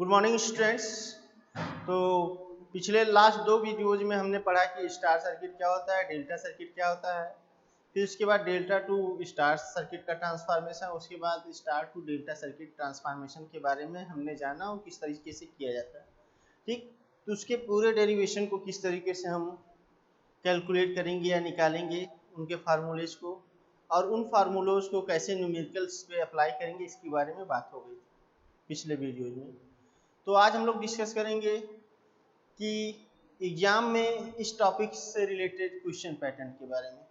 Good morning students. तो पिछले last दो वीडियोज में हमने पढ़ा कि स्टार सर्किट क्या होता है, डेल्टा सर्किट क्या होता है, फिर उसके बाद डेल्टा टू स्टार सर्किट का ट्रांसफॉर्मेशन, उसके बाद star to delta circuit transformation के बारे में हमने जाना और किस तरीके से किया जाता है। ठीक, तो उसके पूरे डेरिवेशन को किस तरीके से हम कैलकुलेट करेंगे या निकालेंगे उनके फार्मूलेज को, और उन फार्मूलोज को कैसे न्यूमेरिकल्स पे अप्लाई करेंगे, इसके बारे में बात हो गई पिछले वीडियोज में। तो आज हम लोग डिस्कस करेंगे कि एग्जाम में इस टॉपिक से रिलेटेड क्वेश्चन पैटर्न के बारे में।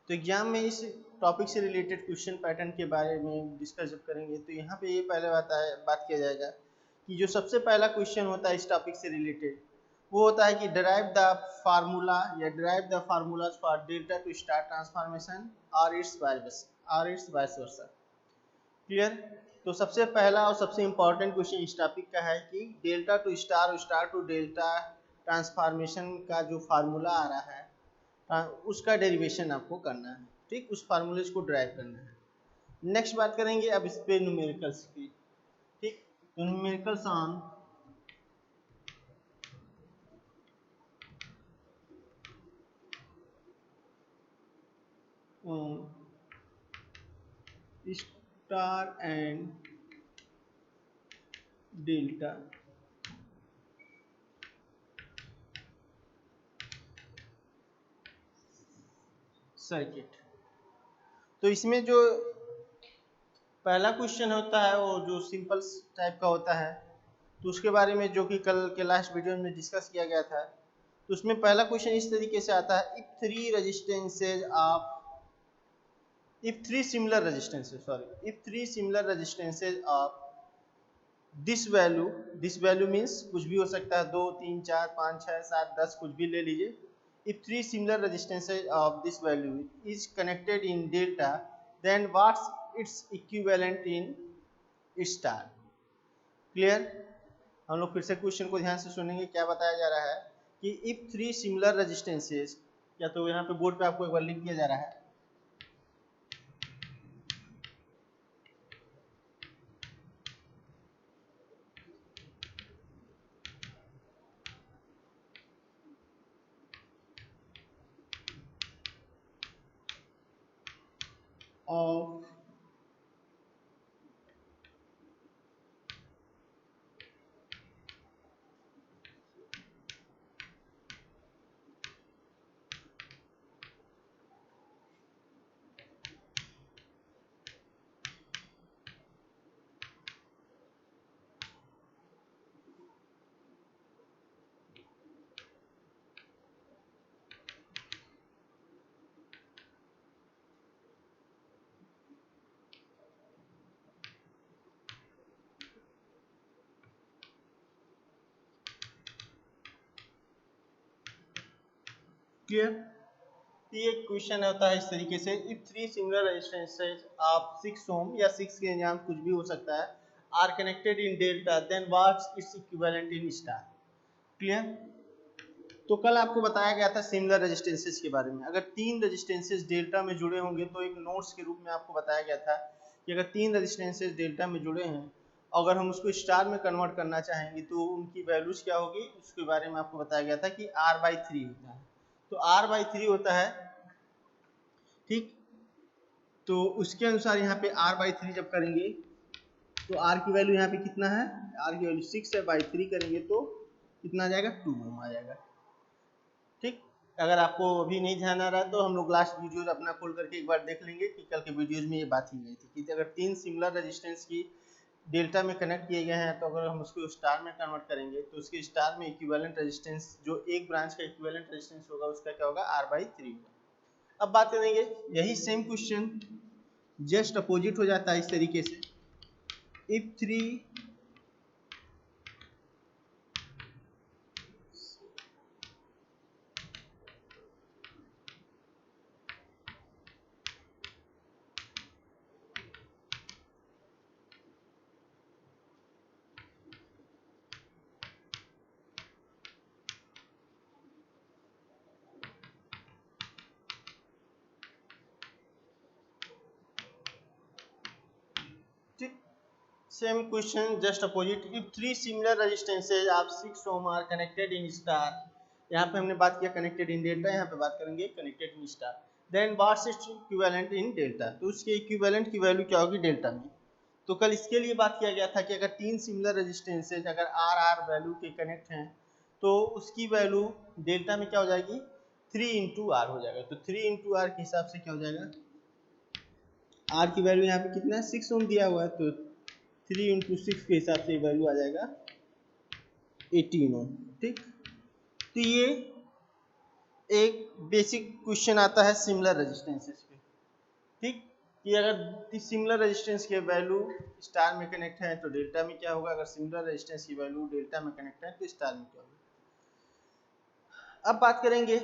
तो एग्जाम में इस टॉपिक से रिलेटेड क्वेश्चन पैटर्न के बारे में डिस्कस जब करेंगे तो यहाँ पे ये पहले बात किया जाएगा कि जो सबसे पहला क्वेश्चन होता है इस टॉपिक से रिलेटेड वो होता है कि डिराइव द फार्मूला या derive the formulas for delta to star transformation और इट्स वाइस वर्सा। क्लियर? तो सबसे पहला और सबसे इम्पॉर्टेंट क्वेश्चन इस टॉपिक का है कि डेल्टा टू स्टार और स्टार टू डेल्टा ट्रांसफॉर्मेशन का जो फार्मूला आ रहा है उसका डेरिवेशन आपको करना है। ठीक, उस फार्मूले को ड्राइव करना है। नेक्स्ट बात करेंगे अब इस पे न्यूमेरिकल्स की। ठीक, तो numericals on star and delta circuit. तो इसमें जो पहला क्वेश्चन होता है वो जो सिंपल टाइप का होता है, तो उसके बारे में जो कि कल के लास्ट वीडियो में डिस्कस किया गया था। तो उसमें पहला क्वेश्चन इस तरीके से आता है, if three similar resistances of this value means कुछ भी हो सकता है, 2 3 4 5 6 7 10 कुछ भी ले लीजिए। if three similar resistances of this value is connected in delta then what's its equivalent in star. Clear? हम लोग फिर से क्वेश्चन को ध्यान से सुनेंगे। क्या बताया जा रहा है कि इफ थ्री सिमिलर रेजिस्टेंसेस, या तो यहाँ पे बोर्ड पे आपको एक बार लिख दिया जा रहा है, of क्लियर? ये क्वेश्चन होता है इस तरीके से, इफ थ्री सिमिलर रेजिस्टेंसेस आप 6 ओम या 6 के एग्जाम कुछ भी हो सकता है are connected in delta then what's its equivalent in star. Clear? तो कल आपको बताया गया था सिमिलर रेजिस्टेंसेस के बारे में। अगर तीन रेजिस्टेंसेस डेल्टा में जुड़े होंगे तो एक नोट्स के रूप में आपको बताया गया था कि अगर तीन रेजिस्टेंसेस डेल्टा में जुड़े हैं, अगर हम उसको स्टार में कन्वर्ट करना चाहेंगे तो उनकी वैल्यूज क्या होगी, उसके बारे में आपको बताया गया था कि R/3 होता है। तो R/3 होता है, ठीक, तो उसके अनुसार यहाँ पे R/3 जब करेंगे तो R की वैल्यू यहाँ पे कितना है, R की वैल्यू 6 है, बाई 3 करेंगे तो कितना आ जाएगा, 2 ओम आ जाएगा। ठीक, अगर आपको अभी नहीं ध्यान आ रहा है तो हम लोग लास्ट वीडियोज अपना खोल करके एक बार देख लेंगे कि कल के वीडियोज में ये बात ही गई थी कि अगर तीन सिमिलर रेजिस्टेंस की डेल्टा में कनेक्ट किए गए हैं तो अगर हम उसको स्टार में कन्वर्ट करेंगे तो उसके स्टार में इक्विवेलेंट रेजिस्टेंस, जो एक ब्रांच का इक्विवेलेंट रेजिस्टेंस होगा उसका क्या होगा, R/3 होगा। अब बात करेंगे, यही सेम क्वेश्चन जस्ट अपोजिट हो जाता है इस तरीके से, if three same question just opposite, if three similar resistances of 6 ohm are connected in star, यहाँ पे हमने बात किया कनेक्टेड इन डेल्टा, यहाँ पे बात करेंगे connected in star, then what's its equivalent in delta, तो उसके इक्विवेलेंट की वैल्यू क्या होगी डेल्टा में। तो कल इसके लिए बात किया गया था कि अगर तीन सिमिलर रेजिस्टेंसेज अगर आर आर वैल्यू के कनेक्ट हैं तो उसकी वैल्यू डेल्टा में क्या हो जाएगी 3 इंटू आर हो जाएगा। तो 3 इंटू आर के हिसाब से क्या हो जाएगा, आर की वैल्यू यहाँ पे कितना है 6 ओम दिया हुआ है, तो 3 इंटू 6 के हिसाब से वैल्यू आ जाएगा 18 ओम। ठीक, तो ये एक बेसिक क्वेश्चन आता है सिमिलर रेजिस्टेंसेस पे। ठीक, कि अगर सिमिलर रेजिस्टेंस के वैल्यू स्टार में कनेक्ट है तो डेल्टा में क्या होगा, अगर सिमिलर रेजिस्टेंस की वैल्यू डेल्टा में कनेक्ट है तो स्टार में क्या होगा। अब बात करेंगे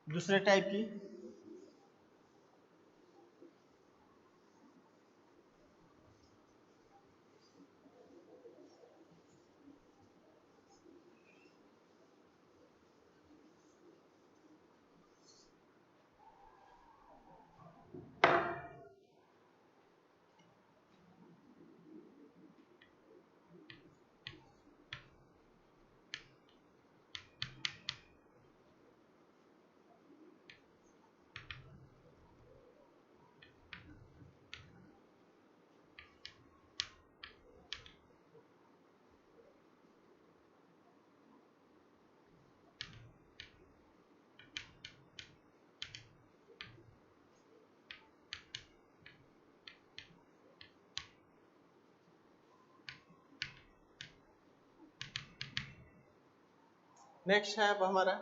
दूसरे टाइप की। नेक्स्ट है अब हमारा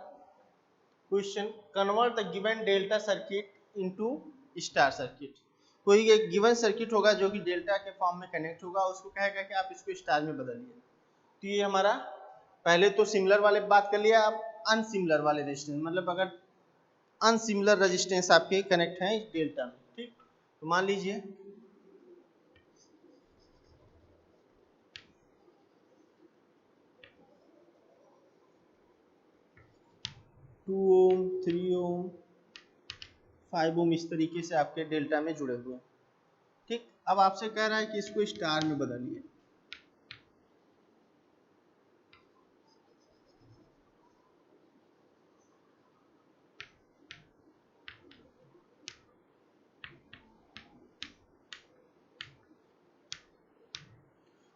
question, convert the given delta circuit into star circuit. कोई एक गिवन सर्किट होगा जो कि डेल्टा के फॉर्म में कनेक्ट होगा, उसको कहेगा कि आप इसको स्टार में बदलिए। तो ये हमारा पहले तो सिमिलर वाले बात कर लिया, अब अनसिमिलर वाले रेजिस्टेंस, मतलब अगर अनसिमिलर रेजिस्टेंस आपके कनेक्ट हैं इस डेल्टा में। ठीक, तो मान लीजिए 2 ओम 3 ओम 5 ओम इस तरीके से आपके डेल्टा में जुड़े हुए हैं। ठीक, अब आपसे कह रहा है कि इसको स्टार में बदलिए।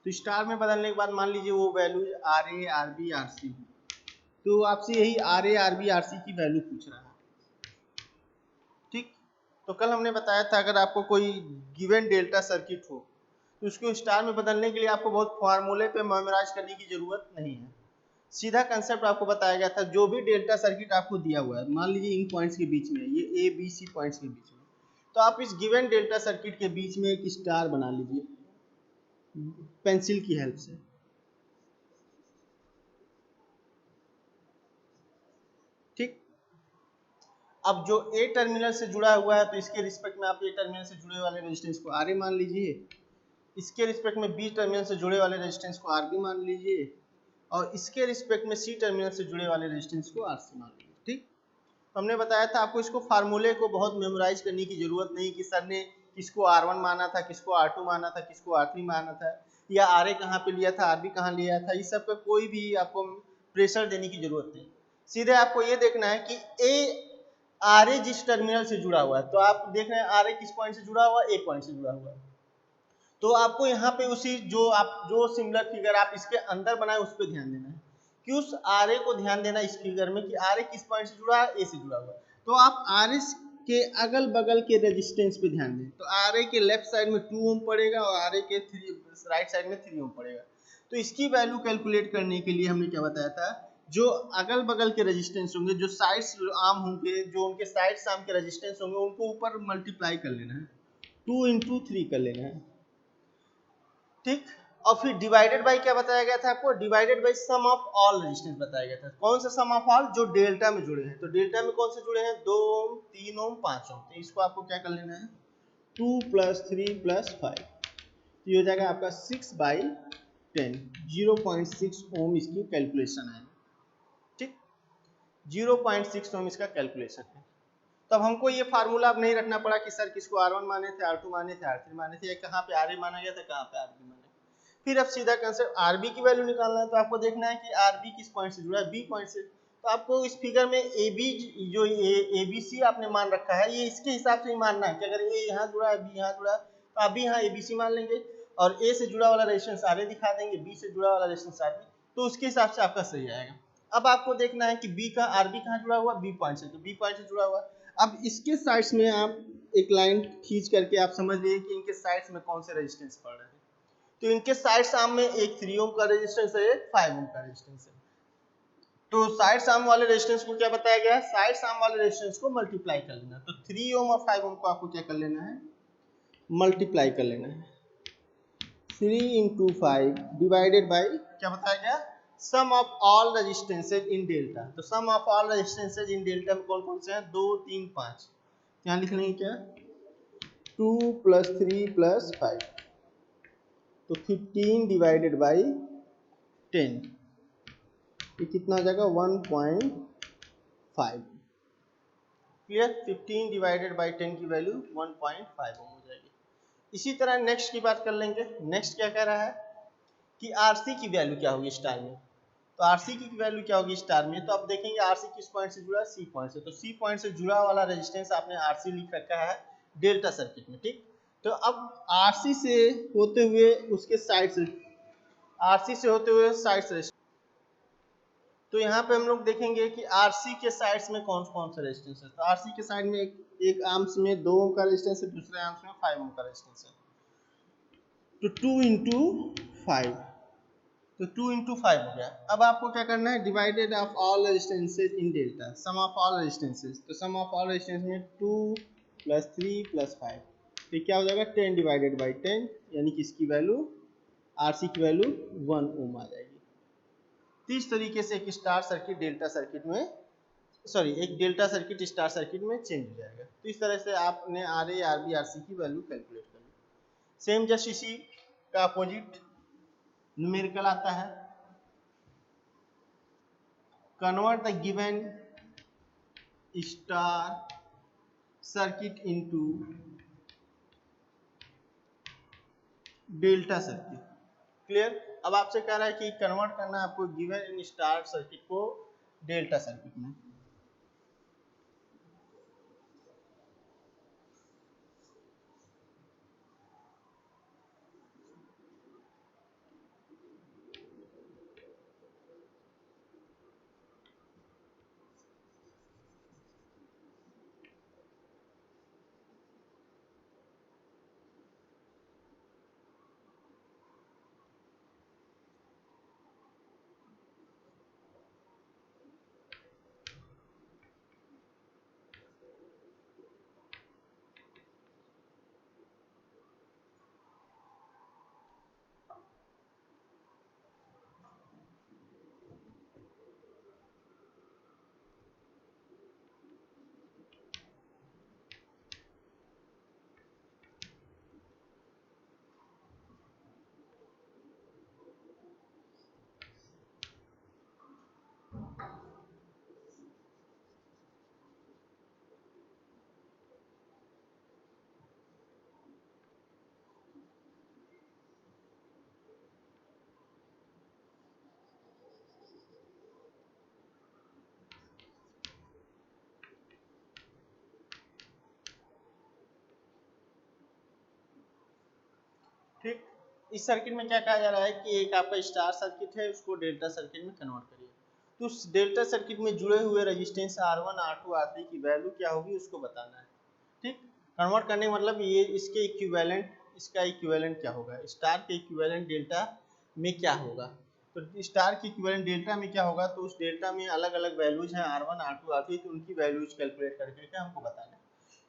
तो स्टार में बदलने के बाद मान लीजिए वो value R A R B R C, तो आपसे यही R A R B R C की वैल्यू पूछ रहा है। ठीक, तो कल हमने बताया था अगर आपको कोई गिवन डेल्टा सर्किट हो तो उसको स्टार में बदलने के लिए आपको बहुत फार्मूले पे मेमोराइज करने की जरूरत नहीं है, सीधा कंसेप्ट आपको बताया गया था। जो भी डेल्टा सर्किट आपको दिया हुआ है, मान लीजिए इन पॉइंट्स के बीच में, ये ए बी सी पॉइंट्स के बीच में, तो आप इस गिवन डेल्टा सर्किट के बीच में एक स्टार बना लीजिए पेंसिल की हेल्प से। ठीक, अब जो ए टर्मिनल से जुड़ा हुआ है तो इसके रिस्पेक्ट में आप ए टर्मिनल से जुड़े वाले रेजिस्टेंस को आर ए मान लीजिए, इसके रिस्पेक्ट में बी टर्मिनल से जुड़े वाले रेजिस्टेंस को आर बी मान लीजिए, और इसके रिस्पेक्ट में सी टर्मिनल से जुड़े वाले रेजिस्टेंस को आर सी मान लीजिए। ठीक, तो हमने बताया था आपको इसको फार्मूले को बहुत मेमोराइज करने की जरूरत नहीं कि सर ने किसको R1 माना था, किसको R2 माना था, किसको R3 माना था, या RA कहाँ पे लिया था, RB कहाँ लिया था, इस सब का कोई भी आपको प्रेशर देने की जरूरत नहीं। सीधे आपको ये देखना है कि RA जिस टर्मिनल से जुड़ा हुआ है, तो आप देख रहे हैं RA किस पॉइंट से जुड़ा हुआ है, A पॉइंट से जुड़ा हुआ है, तो आपको यहाँ पे उसी जो सिमिलर फिगर आप इसके अंदर बनाए उस पर ध्यान देना है कि उस आर को ध्यान देना इस फिगर में कि आर किस पॉइंट से जुड़ा है, ए से जुड़ा हुआ है। तो आप आर के अगल बगल के रेजिस्टेंस पे ध्यान दें, तो आर के लेफ्ट साइड में 2 ओम पड़ेगा और आर के राइट साइड में 3 ओम पड़ेगा। तो इसकी वैल्यू कैलकुलेट करने के लिए हमने क्या बताया था, जो अगल बगल के रेजिस्टेंस होंगे, जो साइड्स आर्म होंगे, जो उनके साइड्स आर्म के रेजिस्टेंस होंगे, उनको ऊपर मल्टीप्लाई कर लेना है, 2 इंटू 3 कर लेना है। ठीक, और फिर डिवाइडेड बाय क्या बताया गया था आपको, divided by sum of all resistance बताया गया था। कौन सा सम ऑफ ऑल, जो डेल्टा में जुड़े हैं, तो डेल्टा में कौन से जुड़े हैं, 2 ओम 3 ओम 5 ओम, तो इसको आपको क्या कर लेना है 2 + 3 + 5, तो ये हो जाएगा आपका 6/10, 0.6 ओम इसकी कैलकुलेशन है। ठीक, 0.6 ओम इसका कैलकुलेशन है। तब हमको ये फार्मूला अब नहीं रखना पड़ा कि सर किसको R1 माने थे, R2 माने थे, R3 माने थे, या कहाँ पे RA माना गया था, कहाँ पे RB माना गया। फिर अब सीधा कंसेप्ट RB की वैल्यू निकालना है, तो आपको देखना है कि RB किस पॉइंट से जुड़ा है, B पॉइंट से। तो आपको इस फिगर में AB जो ABC आपने मान रखा है, ये इसके हिसाब से ही मानना है कि अगर A यहाँ जुड़ा है, B यहाँ जुड़ा है, तो आप भी यहाँ ABC मान लेंगे और A से जुड़ा वाला रेजिस्टेंस RA दिखा देंगे, B से जुड़ा वाला रेजिस्टेंस RB, तो उसके हिसाब से आपका सही आएगा। अब आपको देखना है कि B का RB कहाँ जुड़ा हुआ, B पॉइंट से, तो B पॉइंट से जुड़ा हुआ। अब इसके साइड्स में आप एक लाइन खींच करके आप समझ लीजिए कि इनके साइड्स में कौन से रेजिस्टेंस पड़ रहे हैं। तो इनके साइड्स आर्म में एक 3 ओम का रेजिस्टेंस है, एक 5 ओम का रेजिस्टेंस है। तो साइड्स आर्म वाले रेजिस्टेंस को क्या बताया गया है, साइड्स आर्म वाले रेजिस्टेंस को मल्टीप्लाई कर लेना। तो 3 ओम और 5 ओम को आपको क्या कर लेना है, मल्टीप्लाई कर लेना है। 3 into 5 डिवाइडेड बाई क्या बताया गया, sum of all resistances in delta. तो sum of all resistances in delta में कौन कौन से हैं, 2 3 5। यहाँ लिख लेंगे क्या, 2 + 3 + 5, तो 15 डिवाइडेड बाई 10, ये कितना हो जाएगा, 1.5। क्लियर, 15 डिवाइडेड बाई 10 की वैल्यू 1.5 हो जाएगी। इसी तरह नेक्स्ट की बात कर लेंगे। नेक्स्ट क्या कह रहा है कि RC की वैल्यू क्या होगी स्टार में। तो RC की वैल्यू क्या होगी स्टार में, तो आप देखेंगे RC किस पॉइंट से जुड़ा है, C पॉइंट से। तो C पॉइंट से जुड़ा वाला रेजिस्टेंस आपने RC लिख रखा है डेल्टा सर्किट में, ठीक। तो अब RC से होते हुए उसके साइड से, RC से होते हुए साइड से, तो यहाँ पे हम लोग देखेंगे कि RC के साइड्स में कौन कौन सा रेजिस्टेंस है। तो RC के साइड में एक आर्म्स में 2 ओम का रेजिस्टेंस है, दूसरे आर्म्स में 5 ओम का रेजिस्टेंस है। तो 2 into 5, तो 2 into 5 हो गया। अब आपको क्या करना है, divided of all resistances in delta, sum of all resistances. तो सम ऑफ ऑल रेजिस्टेंस में 2 + 3 + 5, तो क्या हो जाएगा, 10 डिवाइडेड बाई 10, यानी कि इसकी वैल्यू, RC की वैल्यू 1 ओम आ जाएगी। तो इस तरीके से एक स्टार सर्किट डेल्टा सर्किट में, सॉरी, एक डेल्टा सर्किट स्टार सर्किट में चेंज हो जाएगा। तो इस तरह से आपने RA, RB, RC की वैल्यू कैलकुलेट कर ली। सेम जस्ट इसी का अपोजिट न्यूमेरिकल आता है, convert the given star circuit into delta circuit. Clear, अब आपसे कह रहा है कि कन्वर्ट करना है आपको गिवन इन स्टार सर्किट को डेल्टा सर्किट में। ठीक, इस सर्किट में क्या कहा जा रहा है कि एक आपका स्टार सर्किट है, उसको डेल्टा सर्किट में कन्वर्ट करिए। तो उस डेल्टा सर्किट में जुड़े हुए रेजिस्टेंस R1, R2, R3 की वैल्यू क्या होगी उसको बताना है। ठीक, कन्वर्ट करने का मतलब ये इसके इक्विवेलेंट, इसका इक्विवेलेंट क्या होगा, स्टार के इक्विवेलेंट डेल्टा में क्या होगा। तो स्टार के इक्विवेलेंट डेल्टा में क्या होगा, तो उस डेल्टा में अलग अलग वैल्यूज हैं R1, R2, R3, तो उनकी वैल्यूज कैलकुलेट करके हमको बताना है।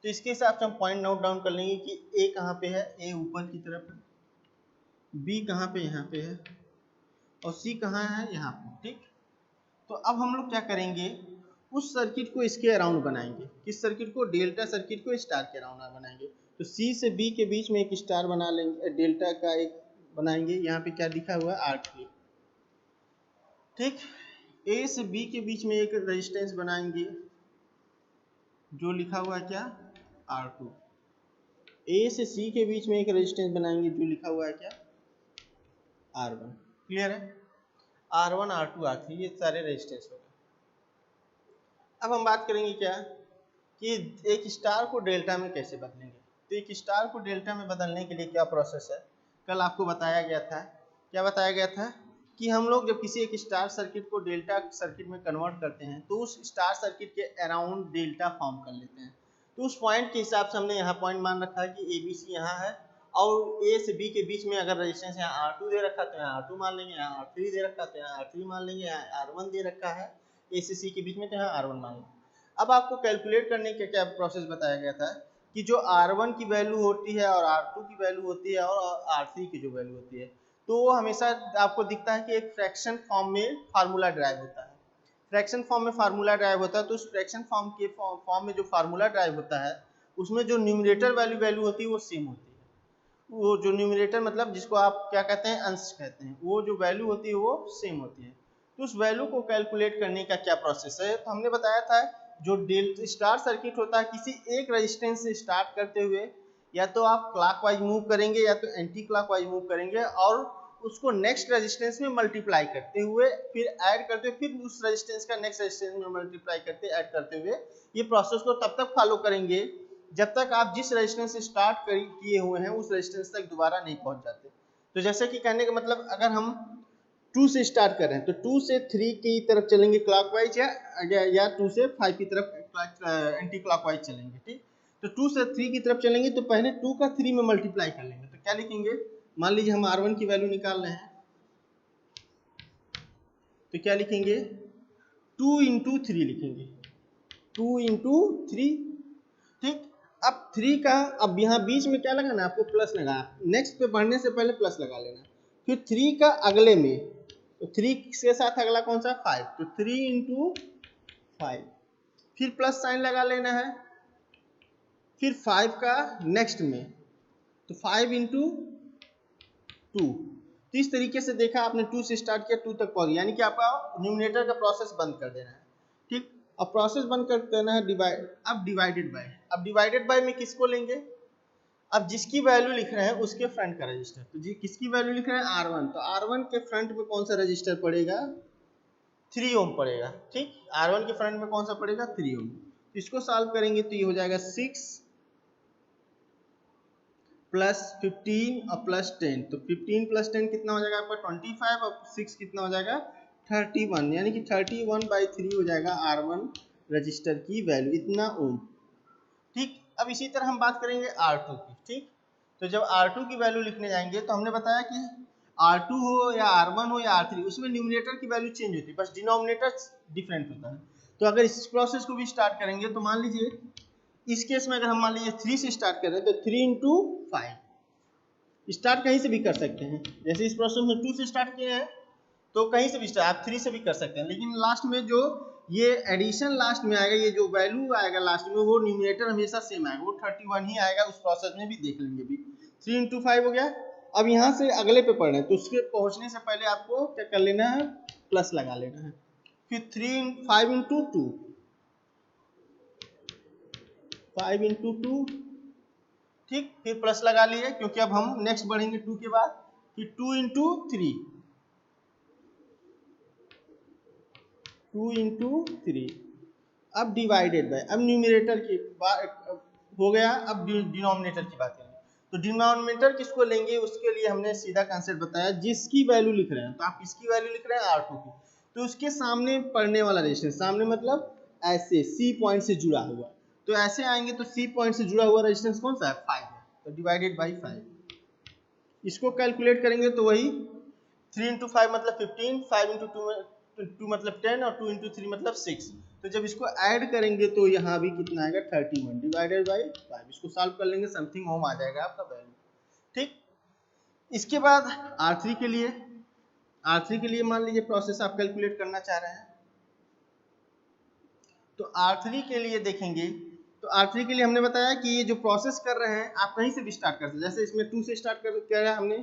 तो इसके हिसाब से हम पॉइंट नोट डाउन कर लेंगे कि ए कहाँ पे है, ए ऊपर की तरफ है, बी कहाँ पे, यहाँ पे है, और सी कहाँ है, यहाँ पे। ठीक, तो अब हम लोग क्या करेंगे, उस सर्किट को इसके अराउंड बनाएंगे। किस सर्किट को, डेल्टा सर्किट को स्टार के अराउंड बनाएंगे। तो सी से बी के बीच में एक स्टार बना लेंगे, डेल्टा का एक बनाएंगे। यहाँ पे क्या लिखा हुआ है, R3। ठीक, ए से बी के बीच में एक रेजिस्टेंस बनाएंगे जो लिखा हुआ है क्या R2, A से C के बीच में एक रेजिस्टेंस बनाएंगे जो लिखा हुआ है क्या R1। क्लियर है? R1 R2 R3 ये सारे रेजिस्टेंस हो गए। अब हम बात करेंगे क्या कि एक स्टार को डेल्टा में कैसे बदलेंगे। तो एक स्टार को डेल्टा में बदलने के लिए क्या प्रोसेस है, कल आपको बताया गया था। क्या बताया गया था कि हम लोग जब किसी एक स्टार सर्किट को डेल्टा सर्किट में कन्वर्ट करते हैं तो उस स्टार सर्किट के अराउंड डेल्टा फॉर्म कर लेते हैं। तो उस पॉइंट के हिसाब से हमने यहाँ पॉइंट मान रखा है कि ABC यहाँ है और A से B के बीच में अगर रेजिस्टेंस यहाँ R2 दे रखा तो यहाँ R2 मान लेंगे, यहाँ R3 दे रखा तो यहाँ R3 मान लेंगे, यहाँ R1 दे रखा है A से C के बीच में तो यहाँ R1 मान लेंगे। अब आपको कैलकुलेट करने का क्या प्रोसेस बताया गया था कि जो R1 की वैल्यू होती है और R2 की वैल्यू होती है और R3 की जो वैल्यू होती है तो वो हमेशा आपको दिखता है कि एक फ्रैक्शन फॉर्म में फार्मूला ड्राइव होता है। फ्रैक्शन फॉर्म में फार्मूला ड्राइव होता है तो उस फ्रैक्शन फॉर्म में जो फार्मूला ड्राइव होता है उसमें जो न्यूमरेटर वैल्यू होती है वो सेम होती है। वो जो न्यूमरेटर मतलब जिसको आप क्या कहते हैं अंश कहते हैं, वो जो वैल्यू होती है वो सेम होती है। तो उस वैल्यू को कैलकुलेट करने का क्या प्रोसेस है, तो हमने बताया था जो स्टार सर्किट होता है किसी एक रेजिस्टेंस से स्टार्ट करते हुए या तो आप क्लॉकवाइज मूव करेंगे या तो एंटी क्लॉकवाइज मूव करेंगे और उसको नेक्स्ट रेजिस्टेंस में मल्टीप्लाई करते हुए फिर ऐड करते हुए फिर उस रेजिस्टेंस का नेक्स्ट रेजिस्टेंस में मल्टीप्लाई करते ऐड करते हुए ये प्रोसेस को तब तक फॉलो करेंगे जब तक आप जिस रेजिस्टेंस से स्टार्ट किए हुए हैं उस रेजिस्टेंस तक दोबारा नहीं पहुंच जाते। तो जैसे कि कहने का मतलब अगर हम 2 से स्टार्ट कर रहे हैं तो 2 से 3 की तरफ चलेंगे क्लॉकवाइज या 2 से 5 की तरफ एंटी क्लॉकवाइज चलेंगे। ठीक, तो 2 से 3 की तरफ चलेंगे तो पहले 2 का 3 में मल्टीप्लाई कर लेंगे। तो क्या लिखेंगे, मान लीजिए हम R1 की वैल्यू निकाल रहे हैं तो क्या लिखेंगे 2 इंटू 3 लिखेंगे, 2 इंटू 3। ठीक, अब 3 का अब यहाँ बीच में क्या लगाना है आपको प्लस लगाना, नेक्स्ट पे बढ़ने से पहले प्लस लगा लेना। फिर 3 का अगले में तो 3 के साथ अगला कौन सा 5 तो 3 इंटू 5 फिर प्लस साइन लगा लेना है। फिर 5 का नेक्स्ट में तो 5 इंटू 2। तो इस तरीके से देखा आपने 2 से स्टार्ट किया 2 तक पहुंच गया, यानी कि आपका न्यूमरेटर का प्रोसेस बंद कर देना है। ठीक, अब प्रोसेस बंद कर देना है डिवाइड। अब डिवाइडेड बाय में किसको लेंगे, अब जिसकी वैल्यू लिख रहे हैं उसके फ्रंट का रजिस्टर। तो जी किसकी वैल्यू लिख रहे हैं R1 तो R1 के फ्रंट में कौन सा रजिस्टर पड़ेगा 3 ओम पड़ेगा। ठीक, R1 के फ्रंट में कौन सा पड़ेगा 3 ओम। इसको सॉल्व करेंगे तो ये हो जाएगा 6 प्लस 15 और प्लस 10 तो 15 प्लस 10 कितना हो जाएगा आपका 25 और 6 कितना हो जाएगा 31, यानी कि 31/3 हो जाएगा R1 रजिस्टर की वैल्यू, इतना ओम। ठीक, अब इसी तरह हम बात करेंगे R2 की। ठीक, तो जब R2 की वैल्यू लिखने जाएंगे तो हमने बताया कि R2 हो या R1 हो या R3 उसमें न्यूमरेटर की वैल्यू चेंज होती है, बस डिनोमिनेटर डिफरेंट होता है। तो अगर इस प्रोसेस को भी स्टार्ट करेंगे तो मान लीजिए इस केस में अगर हम मान लीजिए 3 से स्टार्ट कर रहे हैं तो 3 इंटू 5 स्टार्ट कहीं से भी कर सकते हैं। जैसे इस प्रोसेस में 2 से स्टार्ट किए हैं तो कहीं से भी स्टार्ट आप 3 से भी कर सकते हैं, लेकिन लास्ट में जो ये एडिशन लास्ट में आएगा, ये जो वैल्यू आएगा लास्ट में वो न्यूमरेटर हमेशा सेम आएगा, वो 31 ही आएगा। उस प्रोसेस में भी देख लेंगे भी 3 इंटू 5 हो गया। अब यहाँ से अगले पे पढ़ रहे हैं तो उसके पहुँचने से पहले आपको क्या कर लेना है प्लस लगा लेना है। फिर 5 इंटू 2 5 इंटू 2 ठीक, फिर प्लस लगा लिए क्योंकि अब हम नेक्स्ट बढ़ेंगे 2 के बाद। फिर 2 इंटू 3 2 इंटू 3 अब डिवाइडेड बाय, अब न्यूमरेटर की बात हो गया। अब डिनोमिनेटर की बात करेंगे तो डिनोमिनेटर किसको लेंगे उसके लिए हमने सीधा कंसेप्ट बताया, जिसकी वैल्यू लिख रहे हैं तो आप किसकी वैल्यू लिख रहे हैं R2 की, तो उसके सामने पड़ने वाला रेजिस्टेंस, सामने मतलब ऐसे C पॉइंट से जुड़ा हुआ, तो ऐसे आएंगे तो C पॉइंट से जुड़ा हुआ रेजिस्टेंस कौन सा है 5 है, तो डिवाइडेड बाई 5। इसको कैलकुलेट करेंगे तो वही 3 इंटू 5 मतलब 15, 5 इंटू 2 मतलब 10 और 2 इंटू 3 मतलब 6। तो जब इसको ऐड करेंगे तो यहाँ भी कितना आएगा 31 डिवाइडेड बाई 5। इसको सॉल्व कर लेंगे समथिंग होम आ जाएगा आपका वैल्यू। ठीक, इसके बाद R3 के लिए मान लीजिए प्रोसेस आप कैलकुलेट करना चाह रहे हैं तो R3 के लिए देखेंगे तो R3 के लिए हमने बताया कि ये जो प्रोसेस कर रहे हैं आप कहीं से भी स्टार्ट कर सकते हैं। जैसे इसमें 2 से स्टार्ट कर किया हमने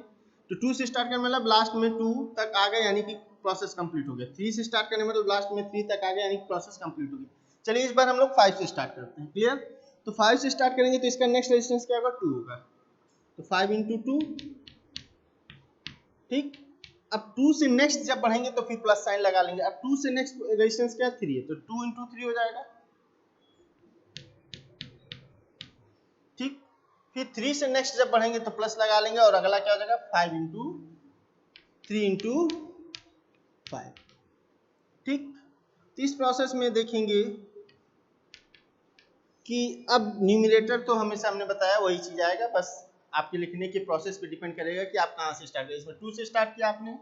तो 2 से स्टार्ट करने मतलब लास्ट में 2 तक आ गए यानी कि प्रोसेस कंप्लीट हो गया। 3 से स्टार्ट करने मतलब लास्ट में 3 तक आ गया यानी कि प्रोसेस कंप्लीट हो गई। चलिए इस बार हम लोग 5 से स्टार्ट करते हैं, क्लियर। तो 5 से स्टार्ट करेंगे तो इसका नेक्स्ट रेजिस्टेंस क्या होगा, 2 होगा। तो 5 × 2, ठीक। अब 2 से नेक्स्ट जब बढ़ेंगे तो फिर प्लस साइन लगा लेंगे। अब 2 से नेक्स्ट रेजिस्टेंस क्या 3 है, तो 2 × 3 हो जाएगा, ठीक। फिर 3 से नेक्स्ट जब बढ़ेंगे तो प्लस लगा लेंगे और अगला क्या हो जाएगा 5 × 3 × 5, ठीक। तो इस प्रोसेस में देखेंगे कि अब न्यूमरेटर तो हमेशा हमने बताया वही चीज आएगा, बस आपके लिखने के प्रोसेस पे डिपेंड करेगा कि आप कहां से स्टार्ट करें। इसमें 2 से स्टार्ट किया आपने,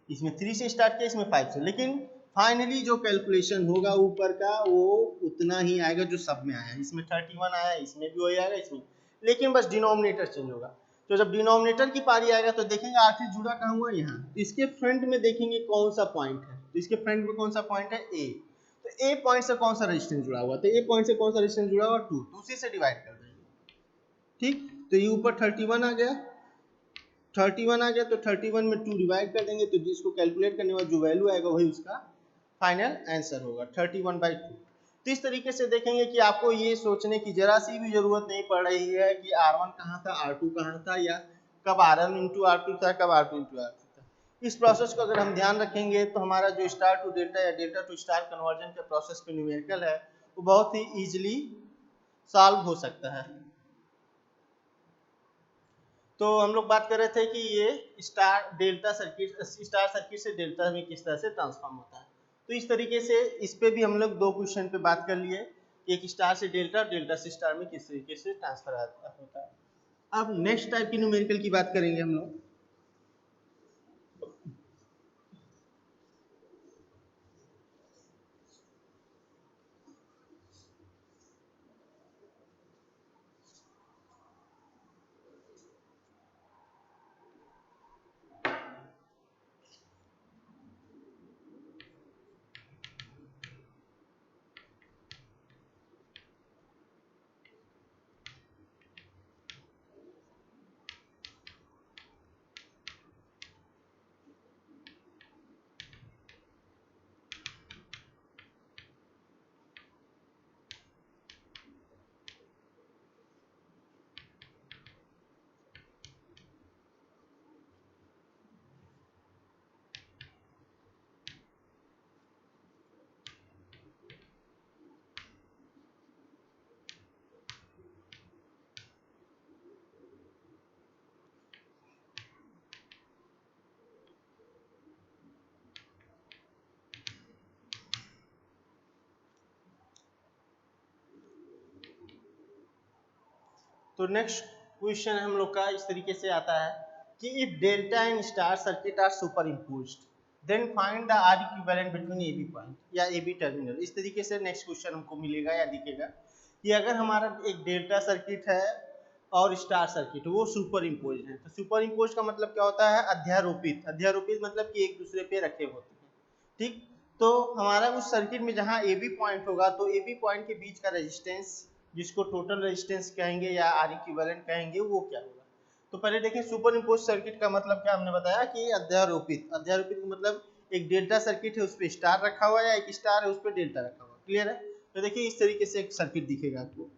इसमें 3 से स्टार्ट किया, इसमें 5 से, लेकिन फाइनली जो कैलकुलेशन होगा ऊपर का वो उतना ही आएगा जो सब में आया। इसमें 31 आया, इसमें भी वही आएगा, इसमें, लेकिन बस डिनोमिनेटर चेंज होगा। तो जब डिनोमिनेटर की पारी आएगा तो देखेंगे आखिर जुड़ा कहाँ हुआ, यहाँ। तो इसके फ्रंट में देखेंगे कौन सा पॉइंट है, तो इसके फ्रंट में कौन सा पॉइंट है, ए। तो ए पॉइंट से कौन सा रेजिस्टेंस जुड़ा हुआ, तो ए पॉइंट से कौन सा रेजिस्टेंस जुड़ा हुआ, 2, तो उसी से डिवाइड कर देंगे, ठीक। तो ये ऊपर 31 आ गया, 31 आ गया, तो 31 में 2 डिवाइड कर देंगे, तो जिसको कैलकुलेट करने वाला जो वैल्यू आएगा वही उसका फाइनल आंसर होगा, 31/2। तो इस तरीके से देखेंगे कि आपको ये सोचने की जरा सी भी जरूरत नहीं पड़ रही है कि R1 कहाँ था, R2 कहाँ था, या कब R1 × R2 था, कब R2 × R3 था। इस प्रोसेस को अगर हम ध्यान रखेंगे तो हमारा जो स्टार टू डेल्टा या डेल्टा टू स्टार कन्वर्जन के प्रोसेस पे न्यूमेरिकल है वो बहुत ही इजीली सॉल्व हो सकता है। तो हम लोग बात कर रहे थे कि ये स्टार सर्किट से डेल्टा में किस तरह से ट्रांसफॉर्म होता है। तो इस तरीके से इस पे भी हम लोग 2 क्वेश्चन पे बात कर लिए कि एक स्टार से डेल्टा, डेल्टा से स्टार में किस तरीके से ट्रांसफर होता है। अब नेक्स्ट टाइप की न्यूमेरिकल की बात करेंगे हम लोग। तो नेक्स्ट क्वेश्चन हम लोग का इस तरीके से आता है कि if delta and star circuit are superimposed then find the R equivalent between A B point या ए बी टर्मिनल। इस तरीके से नेक्स्ट क्वेश्चन हमको मिलेगा या दिखेगा कि अगर हमारा एक डेल्टा सर्किट है और स्टार सर्किट वो सुपर इम्पोज है। तो सुपर इम्पोज का मतलब क्या होता है, अध्यारोपित। अध्यारोपित मतलब कि एक दूसरे पे रखे होते हैं, ठीक। तो हमारा उस सर्किट में जहाँ ए बी पॉइंट होगा तो ए बी पॉइंट के बीच का रेजिस्टेंस जिसको टोटल रेजिस्टेंस कहेंगे या आर इक्विवेलेंट कहेंगे वो क्या होगा। तो पहले देखें सुपर इम्पोज सर्किट का मतलब क्या हमने बताया कि अध्यारोपित। अध्यारोपित मतलब एक डेल्टा सर्किट है उस पर स्टार रखा हुआ है या एक स्टार है उस पर डेल्टा रखा हुआ है, क्लियर है। तो देखिए इस तरीके से एक सर्किट दिखेगा आपको।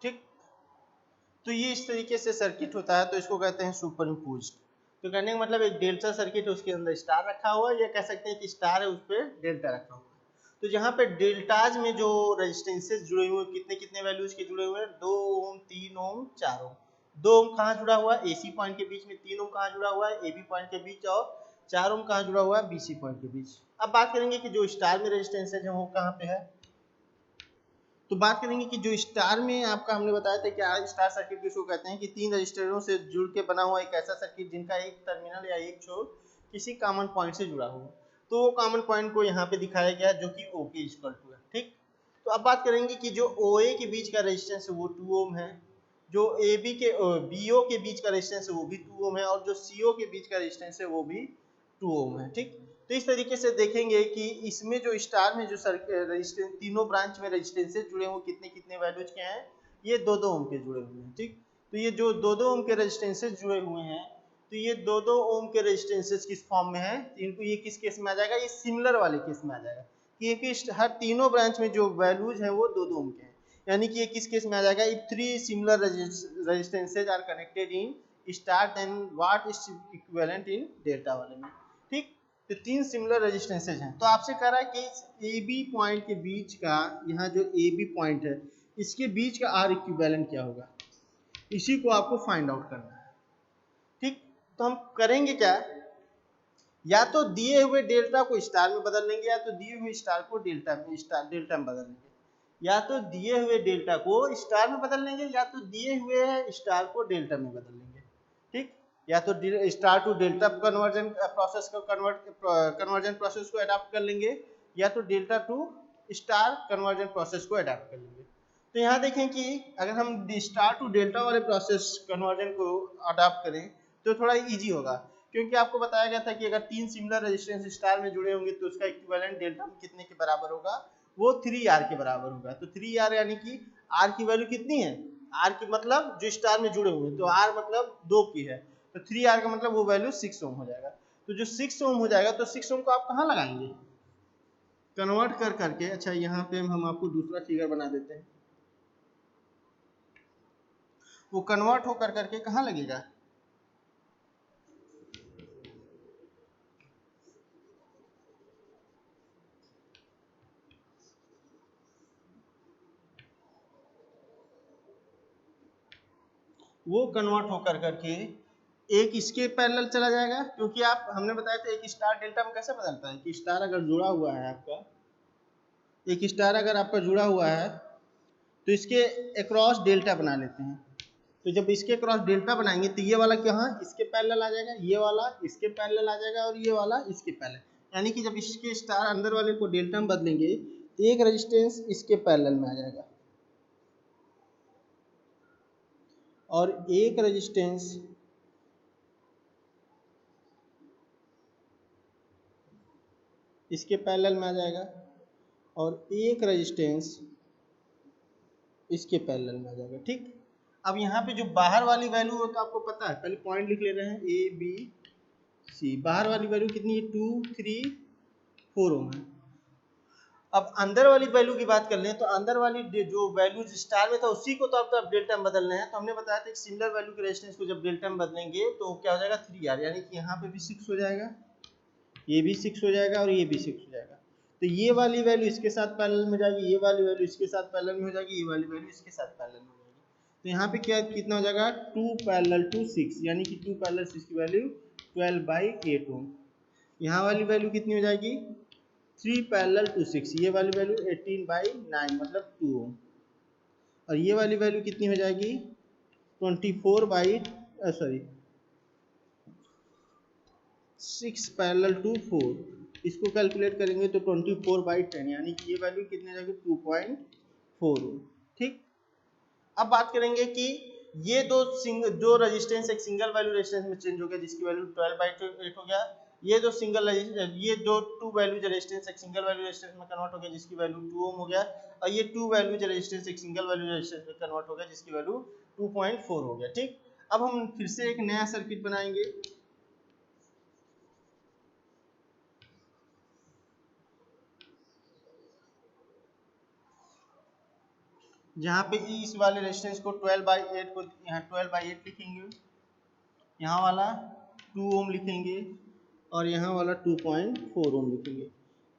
ठीक, तो ये इस तरीके से सर्किट होता है, तो इसको कहते हैं सुपर इम्पोज्ड। तो कहने का मतलब एक डेल्टा सर्किट है उसके अंदर स्टार रखा हुआ है, या कह सकते हैं कि स्टार है उस पर डेल्टा रखा हुआ है। तो जहाँ पे डेल्टाज में जो रेजिस्टेंसेज जुड़े हुए कितने कितने वैल्यूज के जुड़े हुए हैं, 2 ओम, 3 ओम, 4 ओम। 2 ओम कहाँ जुड़ा हुआ है, एसी पॉइंट के बीच में। 3 ओम कहाँ जुड़ा हुआ है, एबी पॉइंट के बीच। और 4 ओम कहाँ जुड़ा हुआ है, बीसी पॉइंट के बीच। अब बात करेंगे कि जो स्टार में रेजिस्टेंसेज है वो कहाँ पे है। तो बात करेंगे कि जो स्टार में आपका हमने बताया था कि स्टार सर्किट किसको कहते हैं कि 3 रजिस्टरों से जुड़ के बना हुआ एक ऐसा सर्किट जिनका एक टर्मिनल या एक छोर किसी कॉमन पॉइंट से जुड़ा हुआ। तो वो कॉमन पॉइंट को यहाँ पे दिखाया गया जो कि O के इक्वल टू है, ठीक। तो अब बात करेंगे कि जो OA के बीच का रेजिस्टेंस है वो 2 ओम है, जो AB के BO के बीच का रेजिस्टेंस है वो भी 2 ओम है, और जो CO के बीच का रेजिस्टेंस है वो भी 2 ओम है। ठीक, तो इस तरीके से देखेंगे कि इसमें जो स्टार में जो रेजिस्टेंस तीनों ब्रांच में रेजिस्टेंसेस जुड़े हुए कितने कितने वैल्यूज के हैं, ये 2-2 ओम के जुड़े हुए हैं। ठीक, तो ये जो 2-2 ओम के रेजिस्टेंसेस जुड़े हुए हैं, तो ये 2-2 ओम के रेजिस्टेंसेस किस फॉर्म में है, इनको ये किस केस में आ जाएगा, ये सिमिलर वाले केस में आ जाएगा कि हर तीनों ब्रांच में जो वैल्यूज हैं वो 2-2 ओम के हैं, यानी कि ये किस केस में आ जाएगा, if 3 similar resistances are connected in star then what is equivalent in delta वाले में। ठीक, तो 3 सिमिलर रेजिस्टेंसेज हैं, तो आपसे कह रहा है कि AB पॉइंट के बीच का, यहाँ जो AB पॉइंट है इसके बीच का R इक्विवेलेंट क्या होगा, इसी को आपको फाइंड आउट करना है। ठीक, तो हम करेंगे क्या, या तो दिए हुए डेल्टा को स्टार में बदल लेंगे, या तो दिए हुए स्टार को डेल्टा में बदल लेंगे, या तो दिए हुए डेल्टा को स्टार में बदल लेंगे, या तो दिए हुए स्टार को डेल्टा में बदल लेंगे। ठीक, या तो star to delta conversion process को कन्वर्जन प्रोसेस को अडॉप्ट कर लेंगे, या तो delta to star conversion process को अडॉप्ट कर लेंगे। तो यहाँ देखें कि अगर हम स्टार टू डेल्टा वाले प्रोसेस कन्वर्जन को अडॉप्ट करें तो थोड़ा इजी होगा, क्योंकि आपको बताया गया था कि अगर 3 सिमिलर रेजिस्टेंस स्टार में जुड़े होंगे तो उसका इक्विवेलेंट डेल्टा में कितने के बराबर होगा, वो 3R के बराबर होगा। तो 3R यानी कि R की वैल्यू कितनी है, R की मतलब जो स्टार में जुड़े हुए हैं, तो R मतलब 2 की है, तो 3R का मतलब वो वैल्यू 6 ओम हो जाएगा। तो जो 6 ओम हो जाएगा, तो 6 ओम को आप कहाँ लगाएंगे, कन्वर्ट कर करके। अच्छा, यहाँ पे हम आपको दूसरा फिगर बना देते हैं, वो कन्वर्ट हो कर करके कहाँ लगेगा, वो कन्वर्ट होकर करके एक इसके पैरेलल चला जाएगा, क्योंकि आप हमने बताया था एक स्टार डेल्टा में कैसे बदलता है कि स्टार अगर जुड़ा हुआ है आपका, एक स्टार अगर आपका जुड़ा हुआ है तो इसके अक्रॉस डेल्टा बना लेते हैं। तो जब इसके अक्रॉस डेल्टा बनाएंगे तो ये वाला कहाँ इसके पैरेलल आ जाएगा, ये वाला इसके पैरेलल आ जाएगा, और ये वाला इसके पैरेलल, यानी कि जब इसके स्टार अंदर वाले को डेल्टा में बदलेंगे तो एक रेजिस्टेंस इसके पैरेलल में आ जाएगा और एक रेजिस्टेंस इसके पैरेलल में आ जाएगा और एक रेजिस्टेंस इसके पैरेलल में आ जाएगा। ठीक, अब यहाँ पे जो बाहर वाली वैल्यू है तो आपको पता है, पहले पॉइंट लिख ले रहे हैं ABC, बाहर वाली वैल्यू कितनी है, 2, 3, 4 ओम है। अब अंदर वाली वैल्यू की बात कर लें तो अंदर वाली जो वैल्यू स्टार में था उसी को तो आप डेल्टा में बदलना है। तो हमने बताया था एक सिमिलर वैल्यू के रेजिस्टेंस को जब डेल्टा में बदलेंगे तो क्या हो जाएगा, 3R, यानी कि यहाँ पे भी 6 हो जाएगा, ये भी 6 हो जाएगा और ये भी 6 हो जाएगा। तो ये वाली वैल्यू इसके साथ पैरेलल में जाएगी, ये वाली वैल्यू इसके साथ पैरेलल में हो जाएगी, ये वाली वैल्यू इसके साथ पैरेलल में हो जाएगी। तो यहाँ पे क्या कितना हो जाएगा, 2 पैरेलल टू 6, यानी कि 2 पैरेलल 6 की वैल्यू 12/8 ओम। यहाँ वाली वैल्यू कितनी हो जाएगी, 3 पैरेलल टू 6, ये वाली वैल्यू 18/9 मतलब 2 ओम। और ये वाली वैल्यू कितनी हो जाएगी, 6 पैरेलल टू 4, इसको कैलकुलेट करेंगे तो 24/10, यानी कि ये वैल्यू कितनी जाएगी, 2.4 ओम। ठीक, अब बात करेंगे कि ये दो रेजिस्टेंस एक सिंगल वैल्यू रेजिस्टेंस में चेंज हो गया जिसकी वैल्यू 12/8 हो गया, ये दो टू वैल्यू रेजिस्टेंस एक सिंगल वैल्यू रेजिस्टेंस में कन्वर्ट हो गया जिसकी वैल्यू 2 ओम हो गया, और ये टू वैल्यू रेजिस्टेंस एक सिंगल वैल्यू रेजिस्टेंस में कन्वर्ट हो गया जिसकी वैल्यू 2.4 हो गया। ठीक, अब हम फिर से एक नया सर्किट बनाएंगे, जहाँ पे इस वाले रेजिस्टेंस को 12/8 को यहाँ 12/8 लिखेंगे, यहाँ वाला 2 ओम लिखेंगे और यहाँ वाला 2.4 ओम लिखेंगे,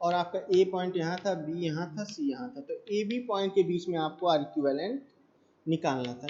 और आपका A पॉइंट यहाँ था, B यहाँ था, C यहाँ था, तो AB पॉइंट के बीच में आपको R इक्विवेलेंट निकालना था।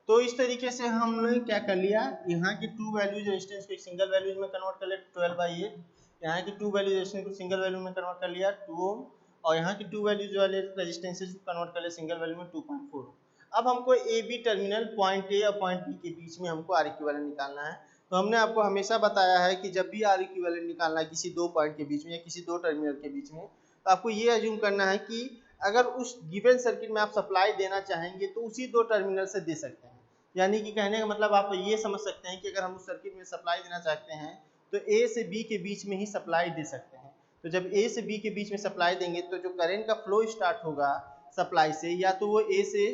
तो इस तरीके से हमने क्या कर लिया, यहाँ की टू वैल्यूज रेजिस्टेंस को एक सिंगल वैल्यूज में कन्वर्ट कर लिया 12/8, यहाँ की टू वैल्यूज रेजिस्टेंस को सिंगल वैल्यू में कन्वर्ट कर लिया 2 ओम, और यहाँ की टू वैल्यूज वाले रेजिस्टेंसेस को कन्वर्ट कर लिया सिंगल वैल्यू में 2.4। अब हमको AB टर्मिनल पॉइंट A और पॉइंट B के बीच में हमको R इक्विवेलेंट निकालना है। तो हमने आपको हमेशा बताया है कि जब भी R इक्विवेलेंट निकालना है किसी दो पॉइंट के बीच में या किसी दो टर्मिनल के बीच में, तो आपको ये अज्यूम करना है कि अगर उस गिवन सर्किट में आप सप्लाई देना चाहेंगे तो उसी दो टर्मिनल से दे सकते हैं। यानी कि कहने का मतलब आप ये समझ सकते हैं कि अगर हम उस सर्किट में सप्लाई देना चाहते हैं तो ए से बी के बीच में ही सप्लाई दे सकते हैं। तो जब ए से बी के बीच में सप्लाई देंगे तो जो करंट का फ्लो स्टार्ट होगा सप्लाई से, या तो वो ए से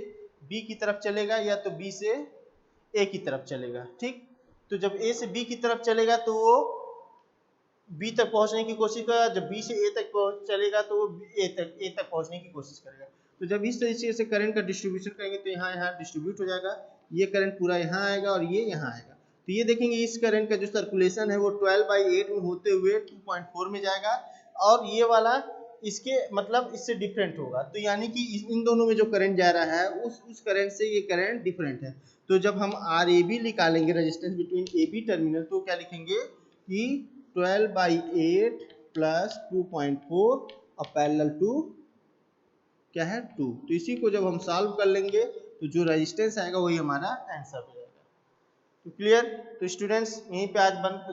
बी की तरफ चलेगा या तो बी से ए की तरफ चलेगा। ठीक, तो जब ए से बी की तरफ चलेगा तो वो बी तक पहुंचने की कोशिश करेगा, जब बी से ए तक चलेगा तो वो ए तक पहुंचने की कोशिश करेगा। तो जब इस तरीके से करंट का डिस्ट्रीब्यूशन करेंगे तो यहाँ डिस्ट्रीब्यूट हो जाएगा, ये करंट पूरा यहाँ आएगा और ये यहाँ आएगा। तो ये देखेंगे इस करंट का जो सर्कुलेशन है वो 12/8 में होते हुए 2.4 में जाएगा, और ये वाला इसके मतलब इससे डिफरेंट होगा। तो यानी कि इन दोनों में जो करंट जा रहा है उस करंट से ये करंट डिफरेंट है। तो जब हम RAB निकालेंगे रेजिस्टेंस बिटवीन AB टर्मिनल, तो क्या लिखेंगे कि 12/8 प्लस 2.4 और पैरेलल टू क्या है 2। तो इसी को जब हम सॉल्व कर लेंगे तो जो रेजिस्टेंस आएगा वही हमारा आंसर हो जाएगा। तो क्लियर। तो स्टूडेंट्स यहीं पे आज बंद